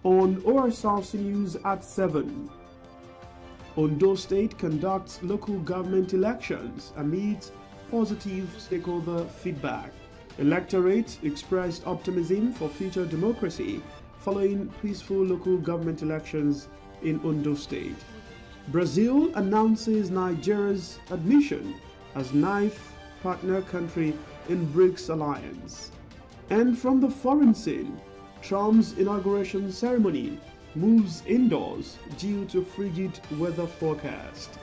On Osrc News at 7. Ondo State conducts local government elections amid positive stakeholder feedback. Electorate expressed optimism for future democracy following peaceful local government elections in Ondo State. Brazil announces Nigeria's admission as ninth partner country in BRICS alliance. And from the foreign scene, Trump's inauguration ceremony moves indoors due to frigid weather forecast.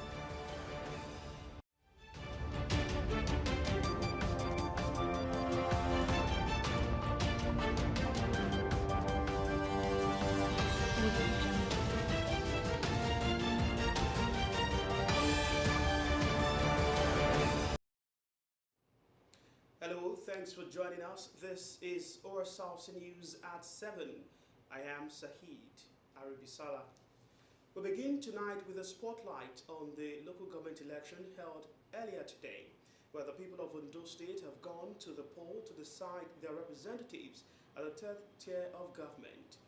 Hello, thanks for joining us. This is Osrc News at 7. I am Sahid Arabisala. We begin tonight with a spotlight on the local government election held earlier today, where the people of Ondo State have gone to the poll to decide their representatives at the third tier of government.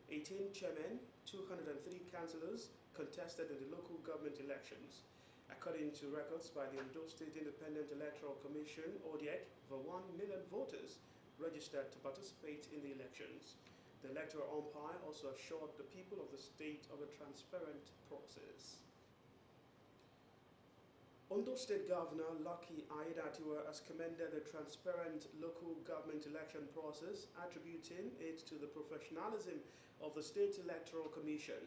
18 chairmen, 203 councillors contested in the local government elections. According to records by the Ondo State Independent Electoral Commission, ODEC, over 1 million voters registered to participate in the elections. The electoral umpire also assured the people of the state of a transparent process. Ondo State Governor Lucky Aiyedatiwa has commended the transparent local government election process, attributing it to the professionalism of the State Electoral Commission.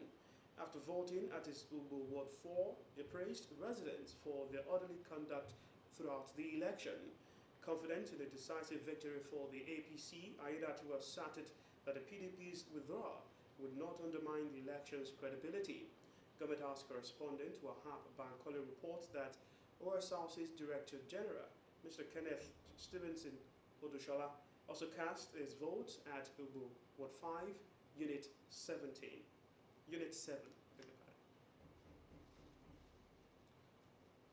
After voting at his Ugbo Ward 4, he praised residents for their orderly conduct throughout the election. Confident in a decisive victory for the APC, Aiyedatiwa asserted that the PDP's withdrawal would not undermine the election's credibility. Government House correspondent Wahab Bankole reports that Osrc's Director General, Mr. Kenneth Stevenson Odushola, also cast his vote at Ugbo Ward 5, Unit 17. Unit 7.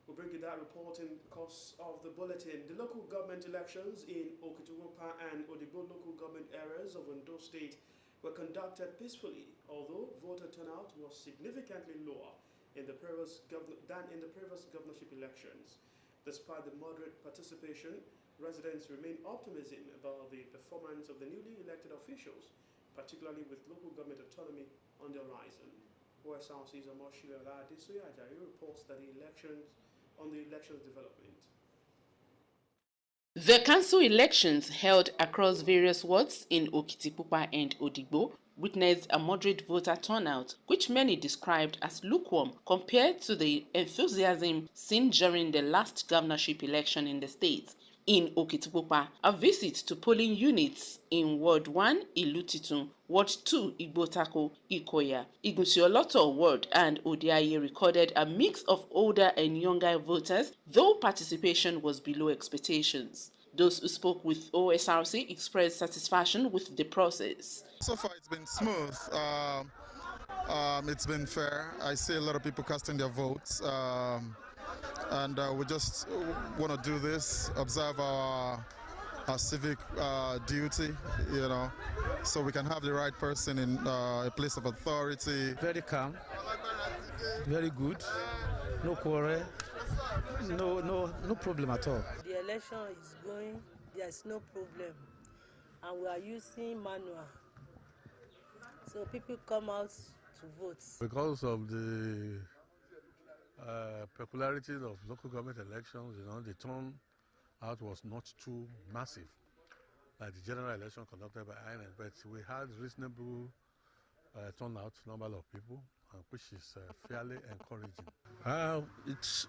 We'll bring you that report in the course of the bulletin. The local government elections in Okitiwopa and Odigbo local government areas of Ondo State were conducted peacefully, although voter turnout was significantly lower than in the previous governorship elections. Despite the moderate participation, residents remain optimistic about the performance of the newly elected officials, particularly with local government autonomy on the horizon. Osrc's Omoshiliola Adesoye Ajayi reports that the elections development. The council elections held across various wards in Okitipupa and Odigbo witnessed a moderate voter turnout, which many described as lukewarm compared to the enthusiasm seen during the last governorship election in the state. In Okitipupa, a visit to polling units in Ward 1, Ilutitun, Ward 2, Igbotako, Ikoya, Igusioloto Ward, and Odiaye recorded a mix of older and younger voters, though participation was below expectations. Those who spoke with Osrc expressed satisfaction with the process. So far, it's been smooth. It's been fair. I see a lot of people casting their votes. And we just want to do this, observe our civic duty, you know, so we can have the right person in a place of authority. Very calm, very good, no quarrel, no problem at all. The election is going, there's no problem, and we are using manual, so people come out to vote. Because of the peculiarities of local government elections, you know, the turnout was not too massive like the general election conducted by INEC, but we had reasonable turnout, number of people, which is fairly encouraging.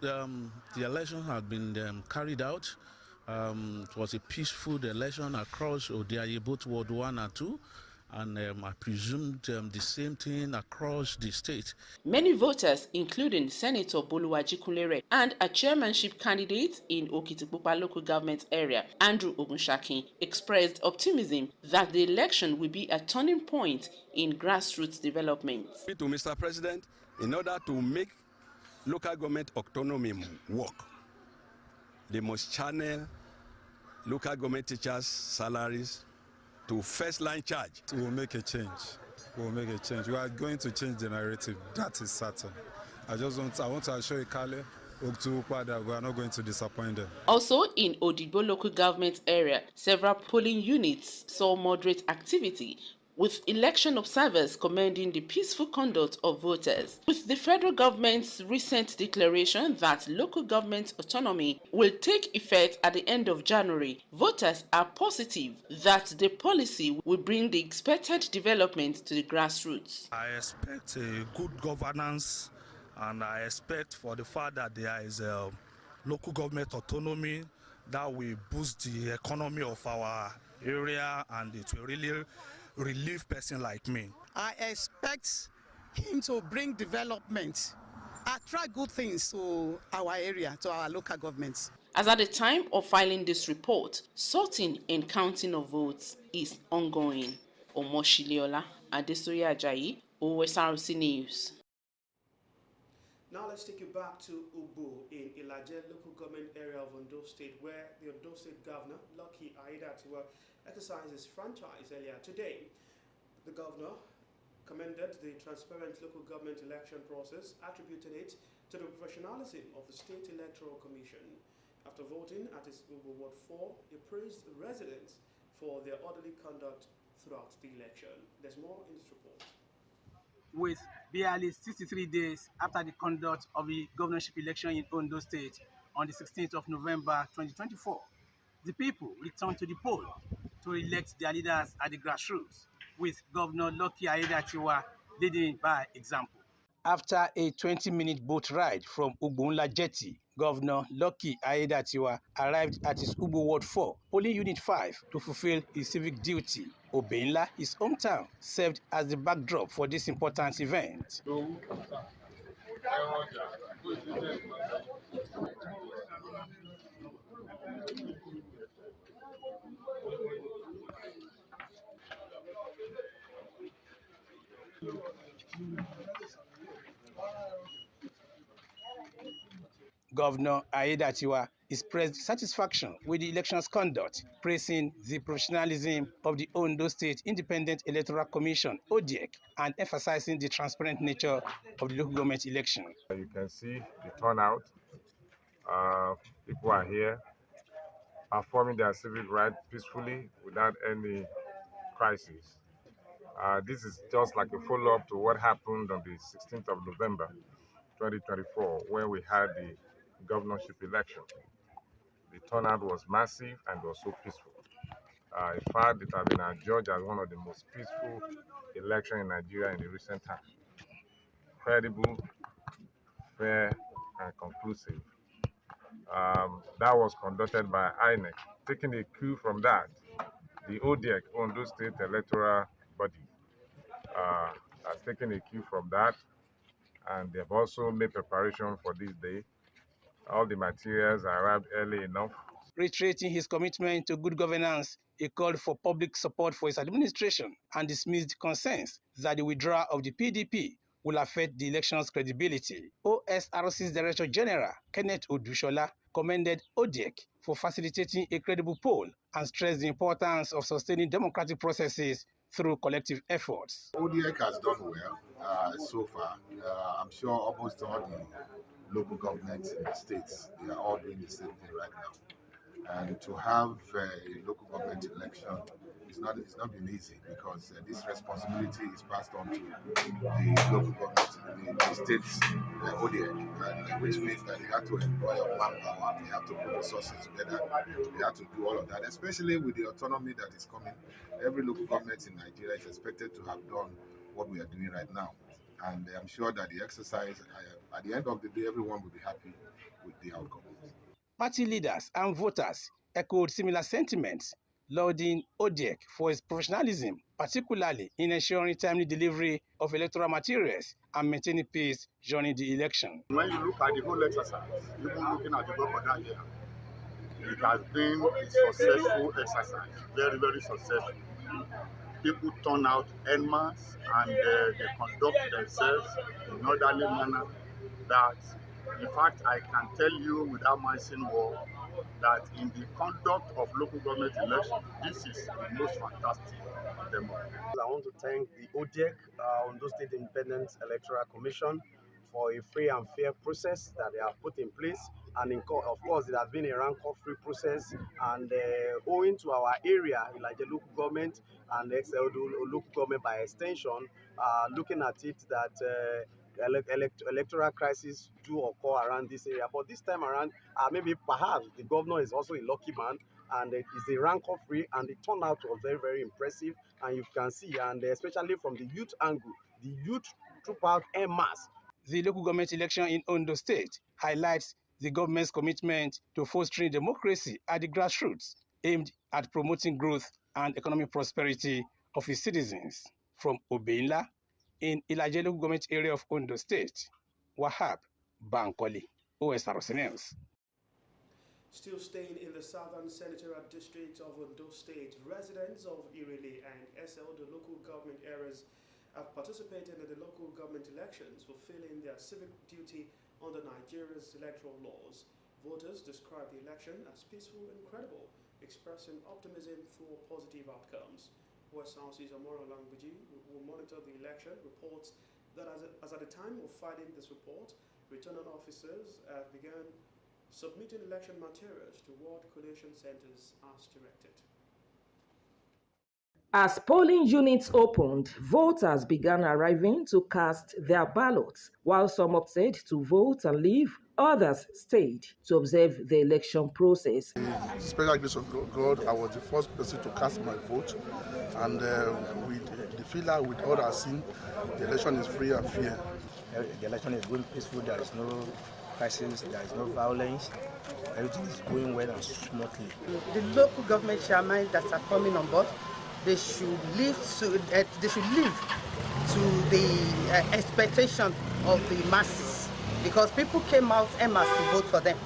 The election had been carried out. It was a peaceful election across Odiaye, both Ward 1 and 2. And I presumed the same thing across the state. Many voters, including Senator Boluwaji Kunlere and a chairmanship candidate in Okitipupa local government area, Andrew Ogunshakin, expressed optimism that the election will be a turning point in grassroots development. To Mr. President, in order to make local government autonomy work, they must channel local government teachers' salaries to first-line charge. We will make a change. We will make a change. We are going to change the narrative. That is certain. I want to assure you, Kale, that we are not going to disappoint them. Also in Odigbo local government area, several polling units saw moderate activity, with election observers commending the peaceful conduct of voters. With the federal government's recent declaration that local government autonomy will take effect at the end of January, voters are positive that the policy will bring the expected development to the grassroots. I expect a good governance, and I expect for the fact that there is a local government autonomy that will boost the economy of our area, and it will really relieve person like me. I expect him to bring development, attract good things to our area, to our local governments. As at the time of filing this report, sorting and counting of votes is ongoing. Omoshiliola Adesoye Ajayi, Osrc News. Now let's take you back to Ubu in Ilaje local government area of Ondo State, where the Ondo State Governor, Lucky Aiyedatiwa, exercised his franchise earlier today. The governor commended the transparent local government election process, attributing it to the professionalism of the State Electoral Commission. After voting at his Ubu Ward 4, he praised the residents for their orderly conduct throughout the election. There's more in this report. With barely 63 days after the conduct of the governorship election in Ondo State on the 16th of November 2024, the people returned to the poll to elect their leaders at the grassroots, with Governor Lucky Aiyedatiwa leading by example. After a 20-minute boat ride from Ugbonla Jetty, Governor Lucky Aiyedatiwa arrived at his Ubu Ward 4, polling unit 5, to fulfill his civic duty. Obeinla, his hometown, served as the backdrop for this important event. Governor Aiyedatiwa expressed satisfaction with the election's conduct, praising the professionalism of the Ondo State Independent Electoral Commission, ODEC, and emphasizing the transparent nature of the local government election. You can see the turnout. People are here performing their civic right peacefully without any crisis. This is just like a follow-up to what happened on the 16th of November 2024 when we had the governorship election. The turnout was massive and was so peaceful. In fact, it has been adjudged as one of the most peaceful elections in Nigeria in the recent times. Credible, fair, and conclusive. That was conducted by INEC. Taking a cue from that, the ODEC, Ondo State Electoral Body, has taken a cue from that, and they've also made preparation for this day. All the materials arrived early enough. Reiterating his commitment to good governance, he called for public support for his administration and dismissed concerns that the withdrawal of the PDP will affect the election's credibility. OSRC's Director General, Kenneth Odushola, commended ODEC for facilitating a credible poll and stressed the importance of sustaining democratic processes through collective efforts. ODEC has done well so far. I'm sure almost all the local governments in the states, they are all doing the same thing right now. And to have a local government election, it's not been easy, because this responsibility is passed on to the local government, the states, ODEC, which means that they have to employ a manpower, they have to put resources together, they have to do all of that, especially with the autonomy that is coming. Every local government in Nigeria is expected to have done what we are doing right now. And I'm sure that the exercise, at the end of the day, everyone will be happy with the outcome. Party leaders and voters echoed similar sentiments, lauding ODEC for its professionalism, particularly in ensuring timely delivery of electoral materials and maintaining peace during the election. When you look at the whole exercise, even looking at the vote that here, it has been a successful exercise, very, very successful. People turn out en masse and they conduct themselves in an orderly manner that, in fact, I can tell you without missing word that in the conduct of local government elections, this is the most fantastic demo. I want to thank the ODEC, Ondo State Independent Electoral Commission, for a free and fair process that they have put in place. And of course, it has been a rank-free process. And owing to our area, like the local government and the local government by extension, looking at it that electoral crisis do occur around this area. But this time around, maybe perhaps the governor is also a lucky man, and it is a rank-free, and the turnout was very, very impressive. And you can see, and especially from the youth angle, the youth troop out en masse. The local government election in Ondo State highlights the government's commitment to fostering democracy at the grassroots, aimed at promoting growth and economic prosperity of its citizens. From Obeinla, in Ilaje local government area of Ondo State, Wahab Bankole, Osrc News. Still staying in the southern senatorial district of Ondo State, residents of Irele and SL, the local government areas, have participated in the local government elections, fulfilling their civic duty under Nigeria's electoral laws. Voters described the election as peaceful and credible, expressing optimism for positive outcomes. Osrc's Amora Langbuji, who will monitor the election, reports that as at the time of filing this report, returning officers have begun submitting election materials to ward collation centers as directed. As polling units opened, voters began arriving to cast their ballots, while some opted to vote and leave, others stayed to observe the election process. Special grace of God, I was the first person to cast my vote, and with the feeler, with all I've seen, the election is free and fair. The election is going peaceful, there is no crisis, there is no violence, everything is going well and smoothly. The local government chairmen that are coming on board, they should live to the expectation of the masses, because people came out en masse to vote for them,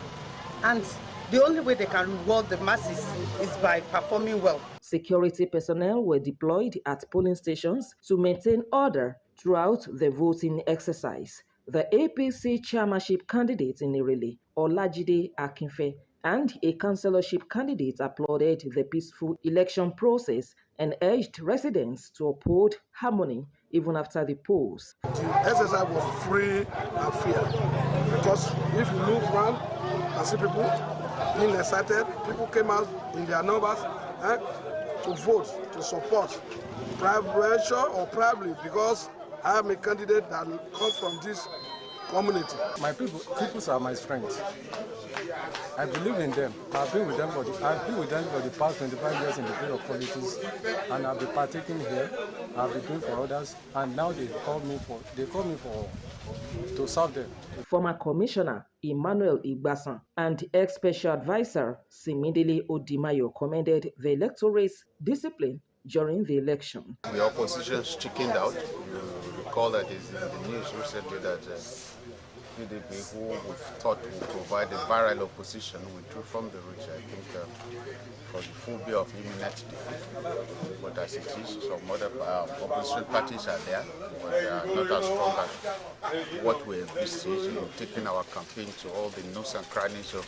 and the only way they can reward the masses is by performing well. Security personnel were deployed at polling stations to maintain order throughout the voting exercise. The APC chairmanship candidate in Irele, Olajide Akinfe, and a councillorship candidate applauded the peaceful election process and urged residents to uphold harmony even after the polls. The exercise was free and fair, because if you look around and see people being excited, people came out in their numbers to vote, to support, private or privately, because I am a candidate that comes from this community. My people are my friends. I believe in them. I've been with them for the past 25 years in the field of politics, and I've been partaking here. I've been doing for others, and now they call me to serve them. Former Commissioner Emmanuel Igbasan and ex-special advisor Simindele Odimayo commended the electorate's discipline during the election. The opposition chickened out. You recall that is in the news recently that PDP, who we thought would provide a viral opposition, withdrew from the race. I think for the phobia of imminent defeat. But as it is, some other opposition parties are there, but they are not as strong as what we envisaged in taking our campaign to all the nooks and crannies of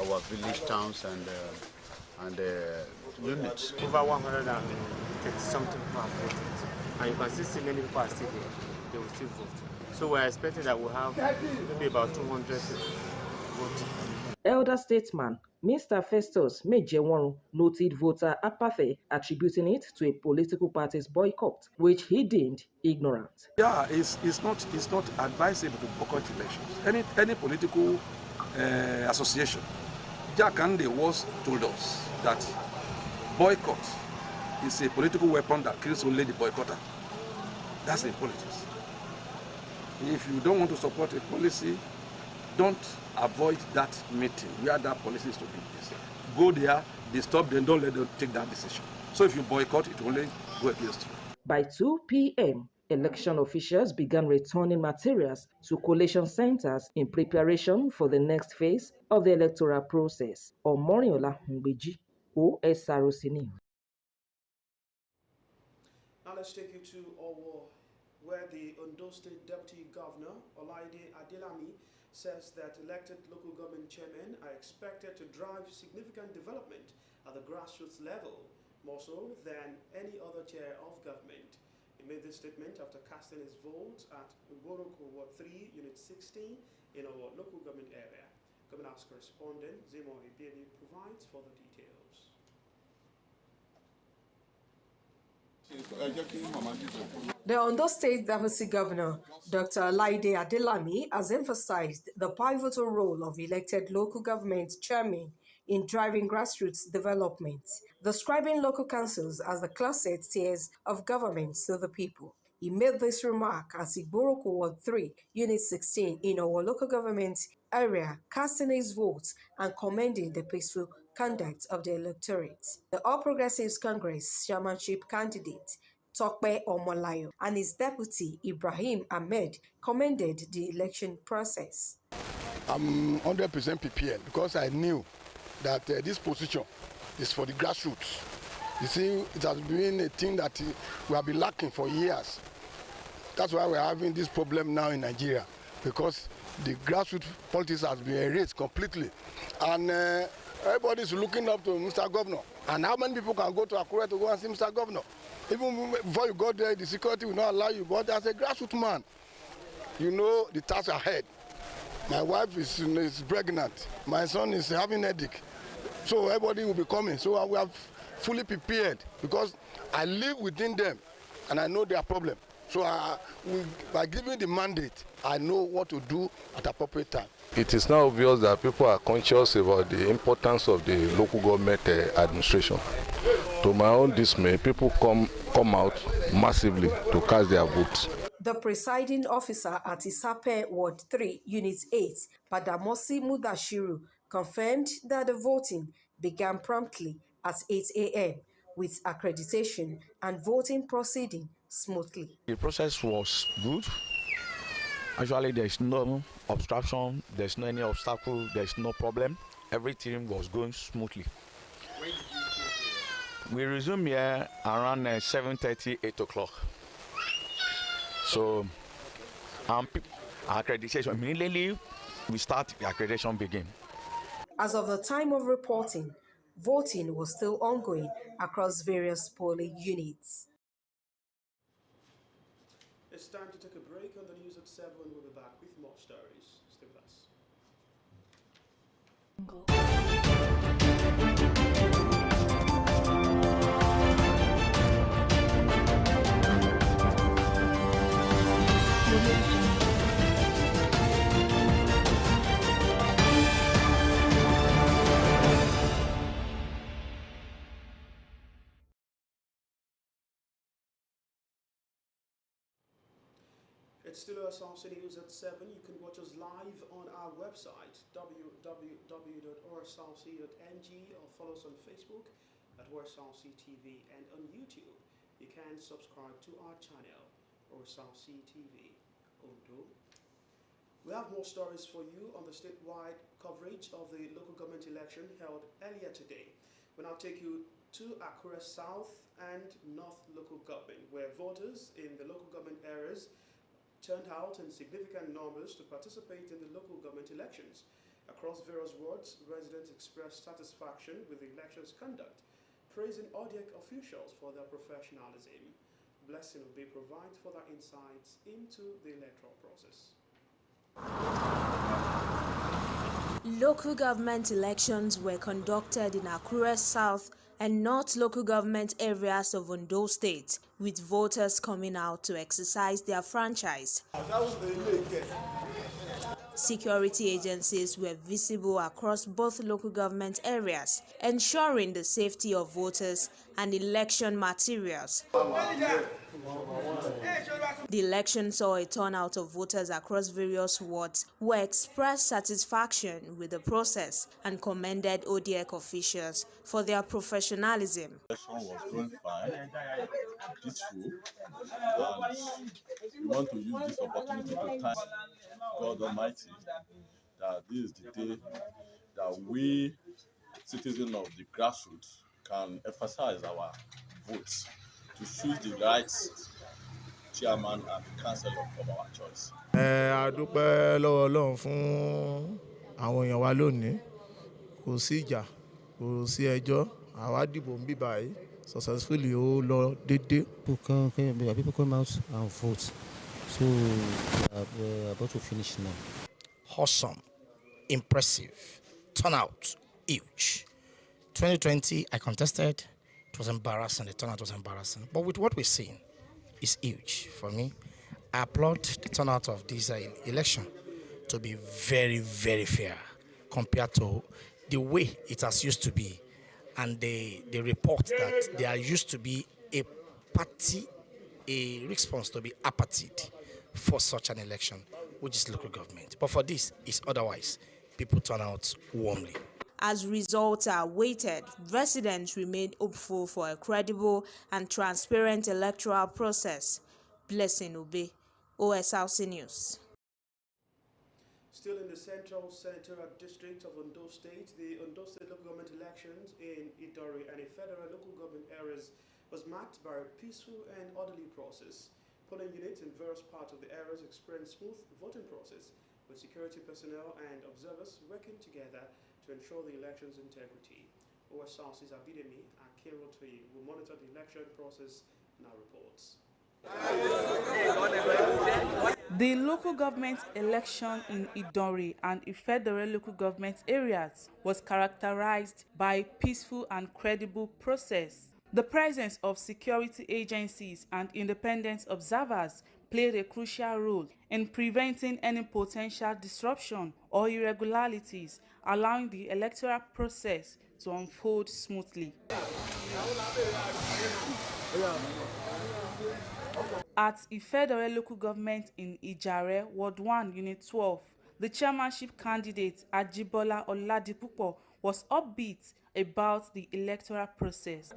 our village towns and units. Over 130-something people have voted, and you can still see many people are still there. They will still vote. So we're expecting that we'll have maybe about 200 votes. Elder statesman Mr. Festus Mejewaru noted voter apathy, attributing it to a political party's boycott, which he deemed ignorant. Yeah, it's not advisable to boycott elections. Any political association, Jack Kande once told us that boycott is a political weapon that kills only the boycotter. That's in politics. If you don't want to support a policy, don't avoid that meeting where that policy is to be placed. Go there, disturb them, don't let them take that decision. So if you boycott, it will only go against you. By 2 p.m., election officials began returning materials to collation centers in preparation for the next phase of the electoral process. Omoriola Ngbeji, Osrc News. Now let's take you to Owo, where the Ondo State Deputy Governor, Olaide Adelami, says that elected local government chairmen are expected to drive significant development at the grassroots level, more so than any other tier of government. He made this statement after casting his vote at Uboroko Ward 3, Unit 16 in our local government area. Governor's correspondent Zemo Ibieli provides further details. The Ondo State Deputy Governor, Dr. Laide Adelami, has emphasized the pivotal role of elected local government chairmen in driving grassroots development, describing local councils as the closet tiers of government to the people. He made this remark at Igboroko Ward 3, Unit 16 in our local government area, casting his vote and commending the peaceful conduct of the electorate. The All Progressives Congress chairmanship candidate, Tokpe Omolayo, and his deputy, Ibrahim Ahmed, commended the election process. I'm 100% prepared because I knew that this position is for the grassroots. You see, it has been a thing that we have been lacking for years. That's why we're having this problem now in Nigeria, because the grassroots politics has been erased completely. And everybody's looking up to Mr. Governor. And how many people can go to Akure to go and see Mr. Governor? Even before you go there, the security will not allow you. But as a grassroots man, you know the task ahead. My wife is pregnant. My son is having a headache. So everybody will be coming. So we are fully prepared because I live within them and I know their problem. So by giving the mandate, I know what to do at appropriate time. It is now obvious that people are conscious about the importance of the local government administration. To my own dismay, people come out massively to cast their votes. The presiding officer at Isape Ward 3, Unit 8, Padamosi Mudashiru, confirmed that the voting began promptly at 8 a.m. with accreditation and voting proceeding smoothly. The process was good. Actually, there's no obstruction, there's no any obstacle, there's no problem. Everything was going smoothly. We resumed here around 7:30, 8 o'clock. So, accreditation, immediately we start, the accreditation begin. As of the time of reporting, voting was still ongoing across various polling units. It's time to take a break on the news at 7. We'll be back with more stories. Stay with us. It's still Osrc News at 7. You can watch us live on our website, www.osrc.ng, or follow us on Facebook at Osrc TV, and on YouTube. You can subscribe to our channel, Osrc TV Ondo. We have more stories for you on the statewide coverage of the local government election held earlier today. We'll now take you to Akure South and North local government, where voters in the local government areas turned out in significant numbers to participate in the local government elections. Across various wards, residents expressed satisfaction with the election's conduct, praising ODEC officials for their professionalism. Blessing Obe provides further insights into the electoral process. Local government elections were conducted in Akure South and North local government areas of Ondo State, with voters coming out to exercise their franchise. Security agencies were visible across both local government areas, ensuring the safety of voters and election materials. The election saw a turnout of voters across various wards who expressed satisfaction with the process and commended ODEC officials for their professionalism. The election was going fine, peaceful, and we want to use this opportunity to thank God Almighty that this is the day that we, citizens of the grassroots, can emphasize our votes to choose the right chairman and councillor of our choice. A dúpẹ́ lọ́wọ́ Ọlọ́run fún àwọn èèyàn wa lónìí. Kò sí ìjà, kò sí ẹjọ́. Àwa dìbò ń bí báyìí successfully ó lọ déédéé. People come out and vote. So we're about to finish now. Awesome, impressive, turnout, huge. 2020, I contested. It was embarrassing. The turnout was embarrassing. But with what we're seeing, it's huge for me. I applaud the turnout of this election to be very, very fair compared to the way it has used to be. And they report that there used to be a response to be apathy for such an election, which is local government. But for this, it's otherwise. People turn out warmly. As results are awaited, residents remain hopeful for a credible and transparent electoral process. Blessing Obe, Osrc News. Still in the central senatorial district of Ondo State, the Ondo State local government elections in Idori and a federal local government areas was marked by a peaceful and orderly process. Polling units in various parts of the areas experienced smooth voting process, with security personnel and observers working together to ensure the election's integrity. Osrc's Abidemi Akinrotoye will monitor the election process and our reports. The local government election in Idori and federal local government areas was characterized by a peaceful and credible process. The presence of security agencies and independent observers played a crucial role in preventing any potential disruption or irregularities, allowing the electoral process to unfold smoothly. At Ifedore local government in Ijare, Ward 1, Unit 12, the chairmanship candidate Ajibola Oladipupo was upbeat about the electoral process.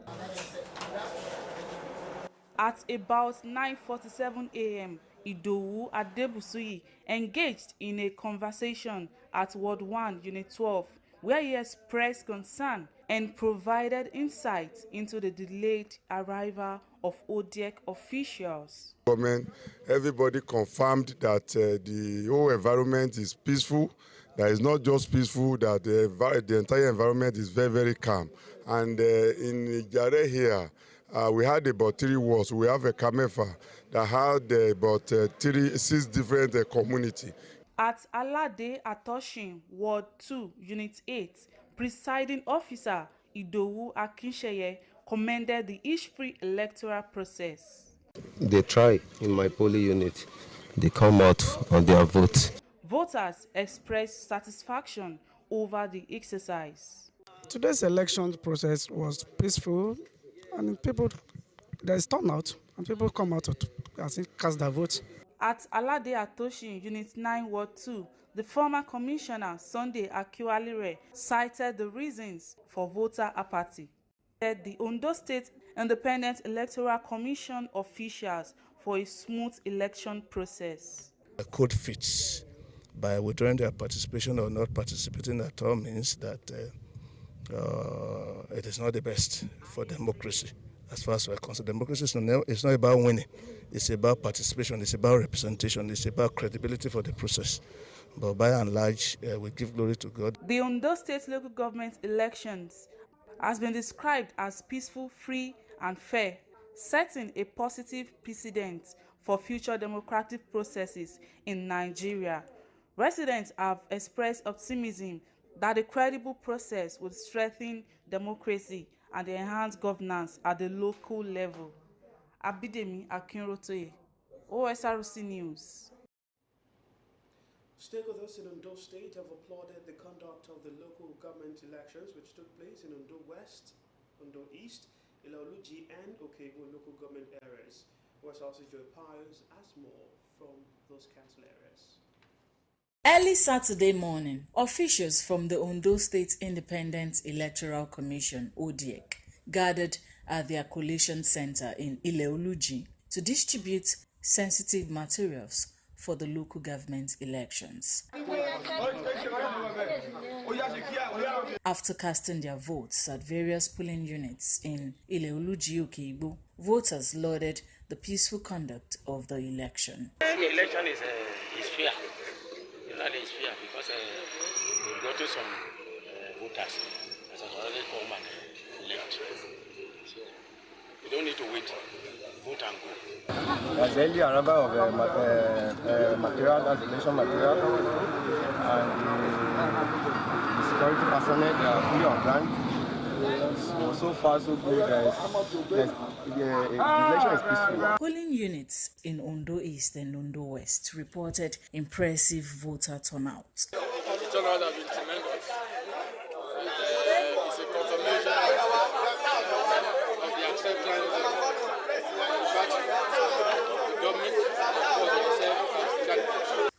At about 9:47 a.m., Idowu Adebusuyi engaged in a conversation at Ward 1, Unit 12, where he expressed concern and provided insight into the delayed arrival of ODEC officials. Everybody confirmed that the whole environment is peaceful. That is not just peaceful, that the entire environment is very, very calm. And in Ijare here, we had about 3 wards. We have a Kamefa that had about 6 different communities. At Alade Atoshin, Ward 2, Unit 8, presiding officer Idowu Akinsheye commended the issue-free electoral process. They try in my polling unit. They come out on their vote. Voters expressed satisfaction over the exercise. Today's election process was peaceful, and there is turnout, and people come out to cast their vote. At Alade Atoshin, Unit 9, Ward 2, the former commissioner, Sunday Akiwalire, cited the reasons for voter apathy. The Ondo State Independent Electoral Commission officials for a smooth election process. The code fits. By withdrawing their participation or not participating at all means that it is not the best for democracy. As far as we're concerned, democracy is not about winning. It's about participation. It's about representation. It's about credibility for the process. But by and large, we give glory to God. The Ondo State local government elections has been described as peaceful, free, and fair, setting a positive precedent for future democratic processes in Nigeria. Residents have expressed optimism that a credible process would strengthen democracy and enhance governance at the local level. Abidemi Akinrotoye, Osrc News. Stakeholders in Ondo State have applauded the conduct of the local government elections which took place in Ondo West, Ondo East, Ilaoluji and Okebo local government areas. Osrc Joy Pius has more from those council areas. Early Saturday morning, officials from the Ondo State Independent Electoral Commission, ODEC, gathered at their collation center in Ilaoluji to distribute sensitive materials for the local government elections. After casting their votes at various polling units in Ilaoluji Okebo, voters lauded the peaceful conduct of the election. The election is fair. The rally is fair because we got to some voters that have already come and left. So you don't need to wait. Vote and go. There's only a number of material, that's election material, and the security personnel, they are fully on ground. So far, so good. The election is peaceful. Polling units in Ondo East and Ondo West reported impressive voter turnout. The turnout has been tremendous. It's a confirmation of the acceptance of the government.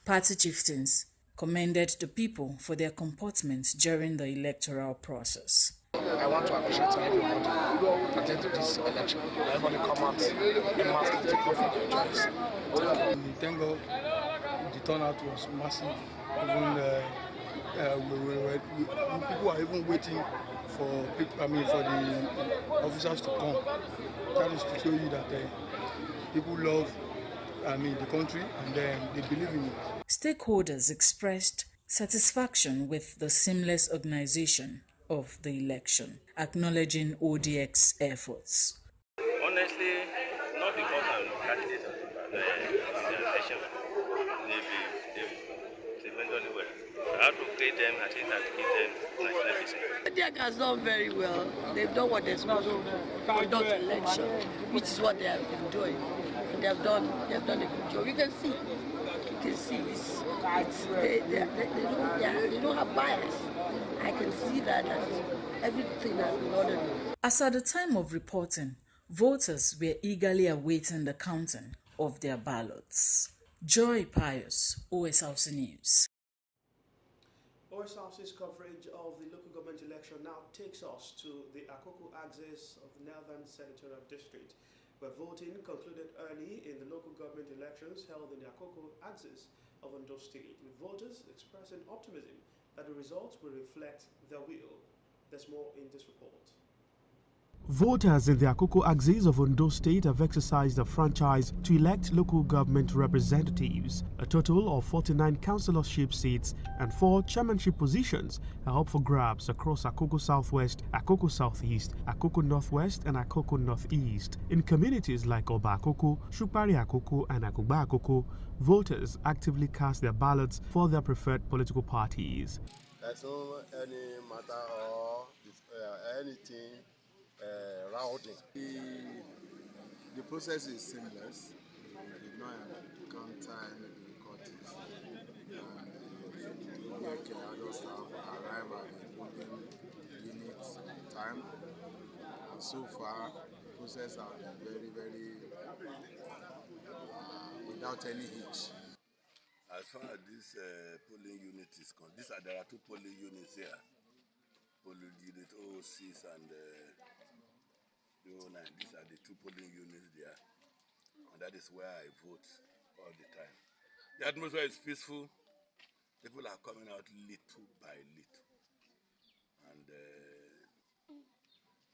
Party chieftains commended the people for their comportment during the electoral process. I want to appreciate everybody pertaining to this election. Everybody come out and massively to vote for their choice. Thank God, the turnout was massive. Even people are even waiting for the officers to come. That is to show you that people love, the country, and they believe in it. Stakeholders expressed satisfaction with the seamless organization of the election, acknowledging ODX's efforts. Honestly, not because I'm candidates of the election, they've tremendously well. I have to pay them, I think I have to give them 99%. ODX has done very well. They've done what they're supposed to do, conduct election, which is what they have been doing. And they've done a good job. You can see they don't have bias. I can see that everything has been ordered. As at the time of reporting, voters were eagerly awaiting the counting of their ballots. Joy Pius, Osrc News. Osrc's coverage of the local government election now takes us to the Akoko axis of the Northern Senatorial District, where voting concluded early in the local government elections held in the Akoko axis of Ondo State, with voters expressing optimism that the results will reflect their will. There's more in this report. Voters in the Akoko axis of Ondo State have exercised the franchise to elect local government representatives. A total of 49 councillorship seats and 4 chairmanship positions are up for grabs across Akoko Southwest, Akoko Southeast, Akoko Northwest and Akoko Northeast. In communities like Oba Akoko, Shukpari Akoko and Akugba Akoko, voters actively cast their ballots for their preferred political parties. There's no any matter or anything routing. The process is seamless. We did not encounter any difficulties. The other staff arrived at the voting unit on time. And so far, the process has been very without any hitch. As far as this polling unit is concerned, there are 2 polling units here. Polling unit 06 and 09. These are the 2 polling units there. And that is where I vote all the time. The atmosphere is peaceful. People are coming out little by little. And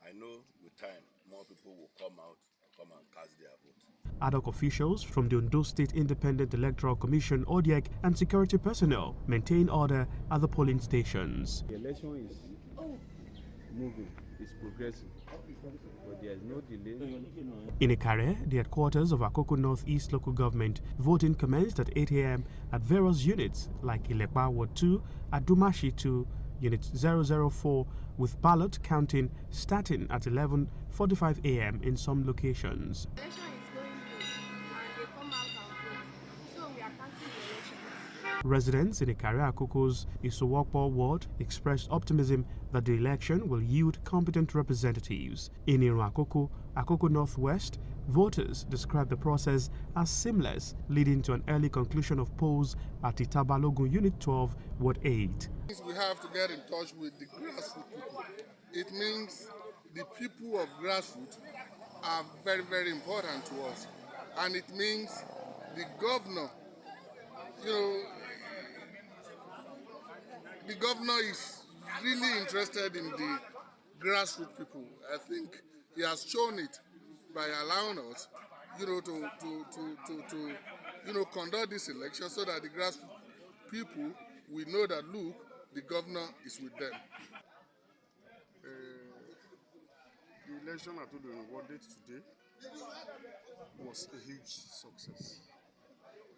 I know with time, more people will come out to come and cast their vote. Ad hoc officials from the Ondo State Independent Electoral Commission, ODEC, and security personnel maintain order at the polling stations. The election is moving, it's progressing, but there is no delay. In Ikare, the headquarters of Akoko Northeast Local Government, voting commenced at 8 a.m. at various units like Ilekpa Ward 2, Adumashi 2, Unit 004, with ballot counting starting at 11:45 a.m. in some locations. Residents in Ikare Akoko's Isowokpo ward expressed optimism that the election will yield competent representatives. In Iru Akoko, Akoko Northwest, voters described the process as seamless, leading to an early conclusion of polls at Itabalogun Unit 12, Ward 8. We have to get in touch with the grassroots people. It means the people of grassroots are very, very important to us. And it means the governor, the governor is really interested in the grassroots people. I think he has shown it by allowing us, to conduct this election so that the grassroots people will know that, look, the governor is with them. The election at Odo date today was a huge success.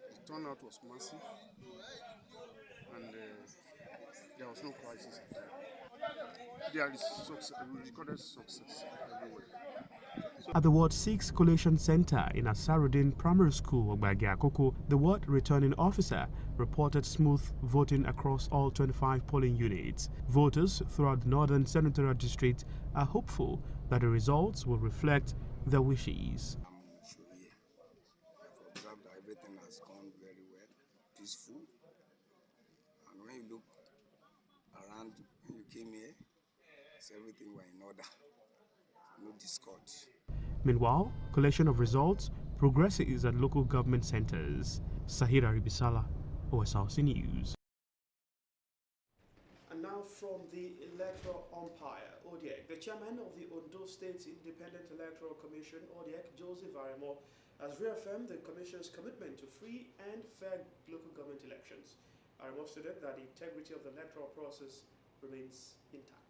The turnout was massive, and there was no crisis at all. There is success. We recorded success everywhere. At the Ward 6 Collation Center in Asarudin Primary School, Ogbagiakoko, the ward returning officer reported smooth voting across all 25 polling units. Voters throughout the Northern Senatorial District are hopeful that the results will reflect their wishes. I've observed that everything has gone very well, peaceful, and when you look around, when you came here, everything were in order, no discord. Meanwhile, collation of results progresses at local government centers. Sahira Ribisala, Osrc News. And now from the electoral umpire, ODEC, the chairman of the Ondo State Independent Electoral Commission, ODEC, Joseph Aremo, has reaffirmed the Commission's commitment to free and fair local government elections. Aremo stated that the integrity of the electoral process remains intact.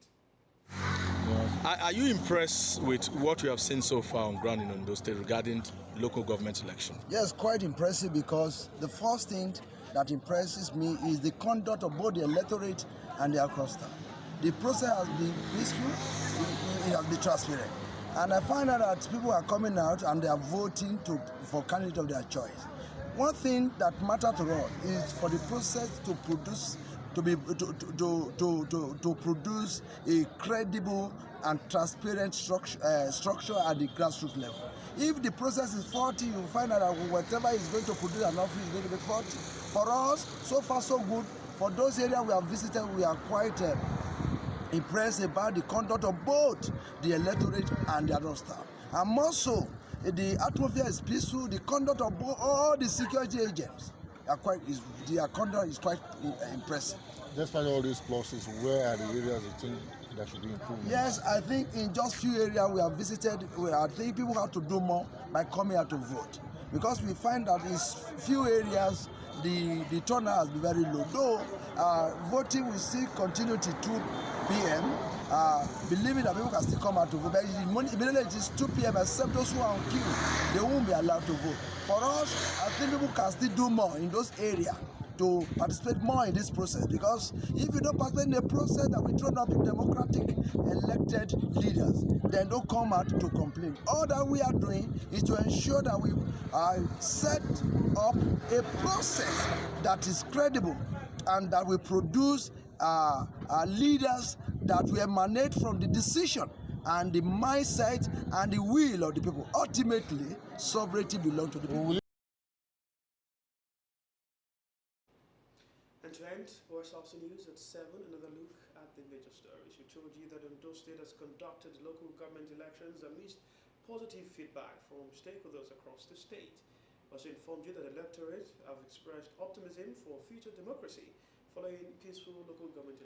Are you impressed with what we have seen so far on ground in Ondo State regarding local government election? Yes, quite impressive, because the first thing that impresses me is the conduct of both the electorate and the across town. The process has been peaceful, it has been transparent. And I find out that people are coming out and they are voting for candidates of their choice. One thing that matters to us is for the process to produce produce a credible and transparent structure at the grassroots level. If the process is faulty, you find out that whatever is going to produce an office is going to be faulty. For us, so far so good. For those areas we have visited, we are quite impressed about the conduct of both the electorate and the other staff. And more so, the atmosphere is peaceful. The conduct of all the security agents their conduct is quite impressive. Despite all these pluses, where are the areas you think that should be improved? Yes, I think in just few areas we have visited, I think people have to do more by coming out to vote. Because we find that in few areas, the turnout has been very low. Though voting will still continue till 2 p.m., believing that people can still come out to vote. But immediately it is 2 p.m., except those who are on queue, they won't be allowed to vote. For us, I think people can still do more in those areas to participate more in this process, because if you don't participate in the process that we throw up in democratic elected leaders, then don't come out to complain. All that we are doing is to ensure that we set up a process that is credible and that will produce leaders that will emanate from the decision and the mindset and the will of the people. Ultimately, sovereignty belongs to the people. And to end, Osrc News at 7, another look at the major stories. We told you that Ondo State has conducted local government elections amidst positive feedback from stakeholders across the state. Also informed you that the electorate have expressed optimism for future democracy following peaceful local government elections.